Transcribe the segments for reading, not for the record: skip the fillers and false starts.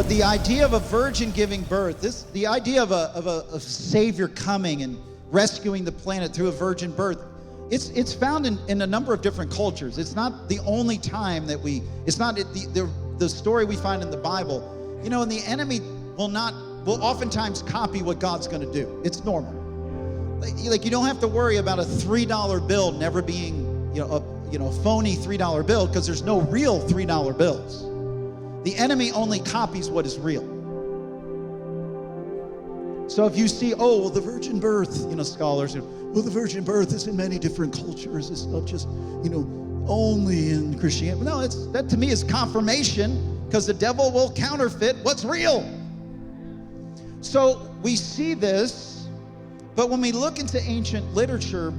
But the idea of a virgin giving birth, the idea of a savior coming and rescuing the planet through a virgin birth, it's found in a number of different cultures. It's not the only time that it's not the story we find in the Bible. You know, and the enemy will oftentimes copy what God's going to do. It's normal. Like you don't have to worry about a $3 bill never being, a phony $3 bill, because there's no real $3 bills. The enemy only copies what is real. So if you see, the virgin birth, scholars, the virgin birth is in many different cultures. It's not just, only in Christianity. No, that to me is confirmation, because the devil will counterfeit what's real. So we see this, but when we look into ancient literature,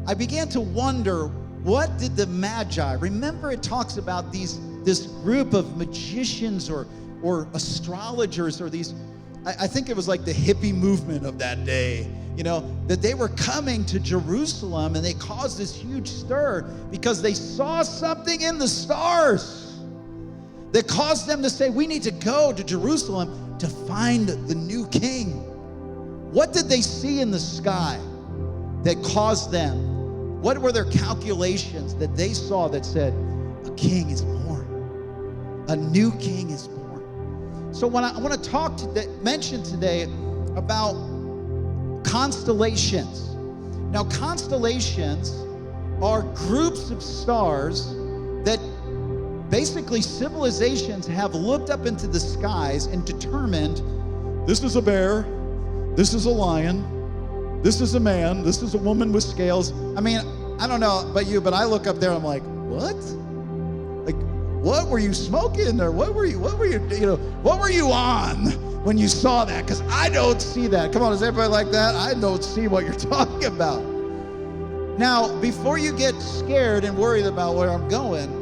I began to wonder, what did the Magi, remember it talks about this group of magicians or astrologers, or these, I think it was like the hippie movement of that day, that they were coming to Jerusalem, and they caused this huge stir because they saw something in the stars that caused them to say, we need to go to Jerusalem to find the new king. What did they see in the sky that caused them? What were their calculations that they saw that said, a king is born? A new king is born. So when I want to mention today about constellations. Now, constellations are groups of stars that basically civilizations have looked up into the skies and determined, this is a bear, this is a lion, this is a man, this is a woman with scales. I mean, I don't know about you, but I look up there and I'm like, what? Like, what were you smoking, or what were you on when you saw that? Because I don't see that. Come on, is everybody like that? I don't see what you're talking about. Now, before you get scared and worried about where I'm going,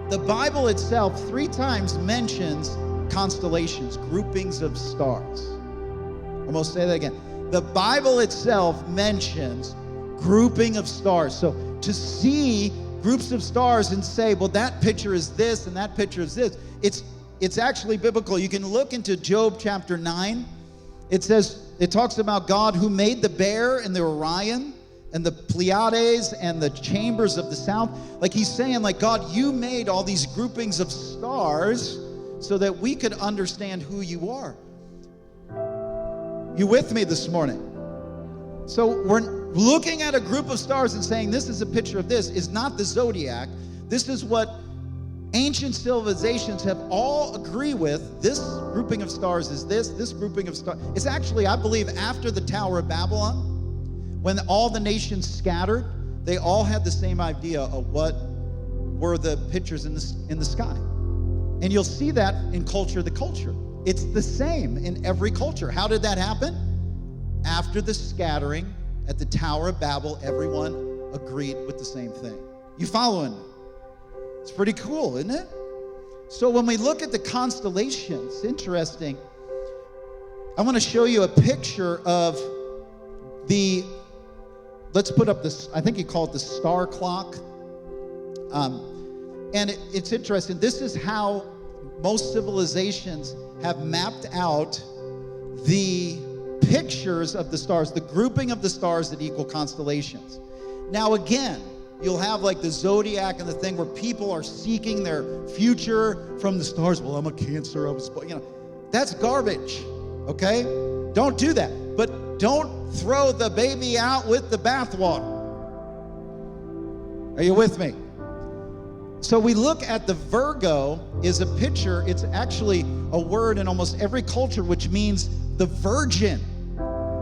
the Bible itself 3 times mentions constellations, groupings of stars. I'm going to say that again. The Bible itself mentions grouping of stars. So to see groups of stars and say, well, that picture is this and that picture is this, it's actually biblical. You can look into Job chapter 9. It talks about God who made the Bear and the Orion and the Pleiades and the chambers of the south. Like he's saying, like, God, you made all these groupings of stars so that we could understand who you are. You with me this morning? So we're looking at a group of stars and saying this is a picture of this is not the zodiac. This is what ancient civilizations have all agree with. This grouping of stars is this grouping of stars. It's actually, I believe, after the Tower of Babylon, when all the nations scattered, they all had the same idea of what were the pictures in the sky. And you'll see that in culture to culture. It's the same in every culture. How did that happen? After the scattering at the Tower of Babel, everyone agreed with the same thing. You following? It's pretty cool, isn't it? So when we look at the constellations, interesting. I want to show you a picture of let's put up this, I think you call it the star clock. And it's interesting. This is how most civilizations have mapped out the pictures of the stars, the grouping of the stars that equal constellations. Now again, you'll have like the zodiac and the thing where people are seeking their future from the stars. Well, I'm a Cancer, that's garbage, okay? Don't do that. But don't throw the baby out with the bathwater. Are you with me? So we look at the Virgo is a picture. It's actually a word in almost every culture, which means the virgin.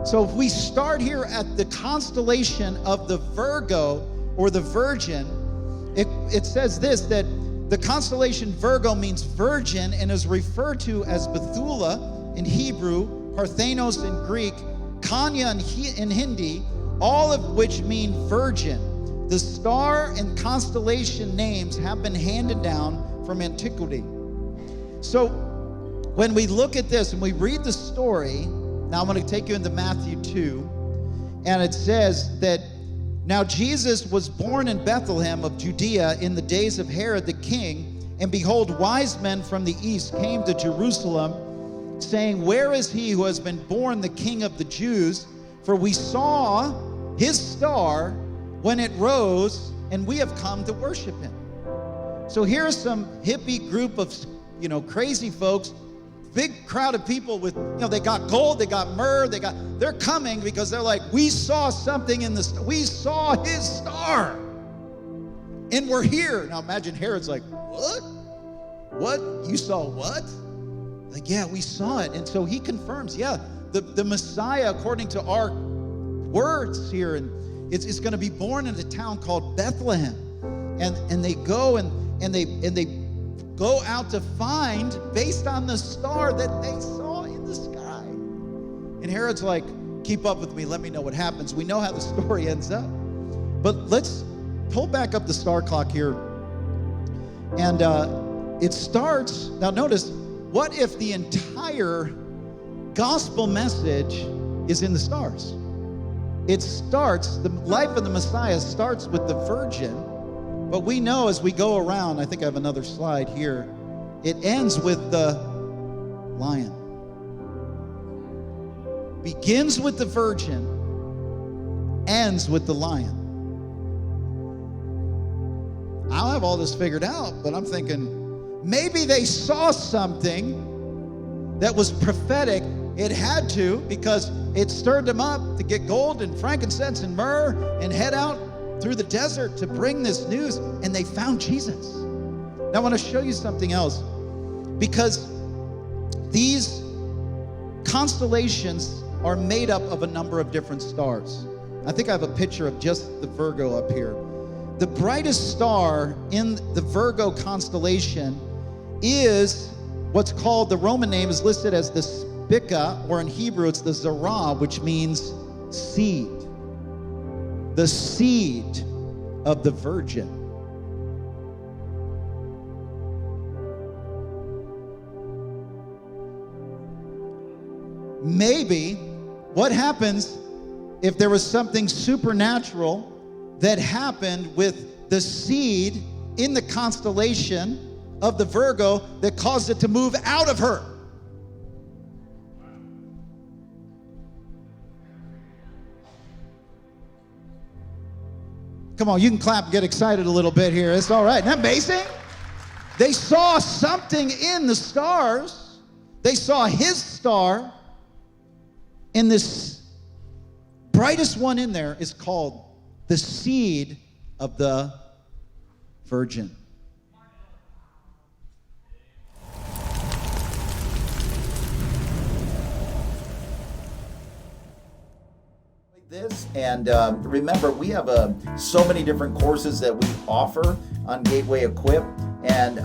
So if we start here at the constellation of the Virgo or the virgin, it says this, that the constellation Virgo means virgin and is referred to as Bethulah in Hebrew, Parthenos in Greek, Kanya in Hindi, all of which mean virgin. The star and constellation names have been handed down from antiquity. So when we look at this and we read the story, now I'm going to take you into Matthew 2, and it says that now Jesus was born in Bethlehem of Judea in the days of Herod the king, And behold, wise men from the east came to Jerusalem, saying, where is he who has been born the King of the Jews? For we saw his star when it rose, and we have come to worship him. So here's some hippie group of, crazy folks, big crowd of people with, they got gold, they got myrrh, they're coming because they're like, we saw something we saw his star, and we're here. Now imagine Herod's like, what? What? You saw what? Like, yeah, we saw it. And so he confirms, the Messiah, according to our words here, and it's going to be born in a town called Bethlehem. And they go and they go out to find based on the star that they saw in the sky. And Herod's like, keep up with me, let me know what happens. We know how the story ends up. But let's pull back up the star clock here. And it starts, now notice, what if the entire gospel message is in the stars? It starts, the life of the Messiah starts with the virgin, but we know as we go around, I think I have another slide here, it ends with the lion. Begins with the virgin, ends with the lion. I don't have all this figured out, but I'm thinking, maybe they saw something that was prophetic. It had to, because it stirred them up to get gold and frankincense and myrrh and head out through the desert to bring this news, and they found Jesus. Now I want to show you something else, because these constellations are made up of a number of different stars. I think I have a picture of just the Virgo up here. The brightest star in the Virgo constellation is what's called, the Roman name is listed as the Spica, or in Hebrew it's the Zerah, which means seed. The seed of the virgin. Maybe what happens if there was something supernatural that happened with the seed in the constellation of the Virgo that caused it to move out of her? Come on, you can clap and get excited a little bit here. It's all right. Isn't that amazing? They saw something in the stars. They saw his star. And this brightest one in there is called the seed of the virgin. This, and remember, we have so many different courses that we offer on Gateway Equip, and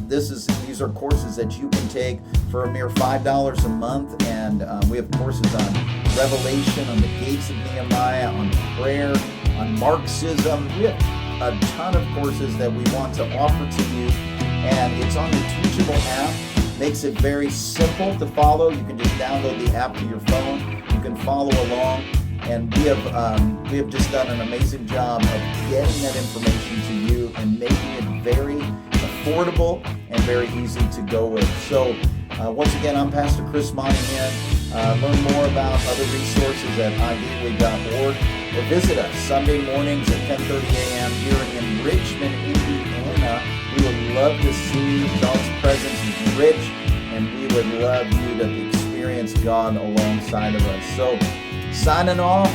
these are courses that you can take for a mere $5 a month, and we have courses on Revelation, on the gates of Nehemiah, on prayer, on Marxism. We have a ton of courses that we want to offer to you, and it's on the Teachable app. Makes it very simple to follow. You can just download the app to your phone. You can follow along. And we have just done an amazing job of getting that information to you and making it very affordable and very easy to go with. So once again, I'm Pastor Chris Monahan. Learn more about other resources at igateway.org, or visit us Sunday mornings at 10:30 a.m. here in Richmond, Indiana. We would love to see God's presence is rich, and we would love you to experience God alongside of us. So signing off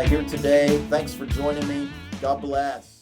here today. Thanks for joining me. God bless.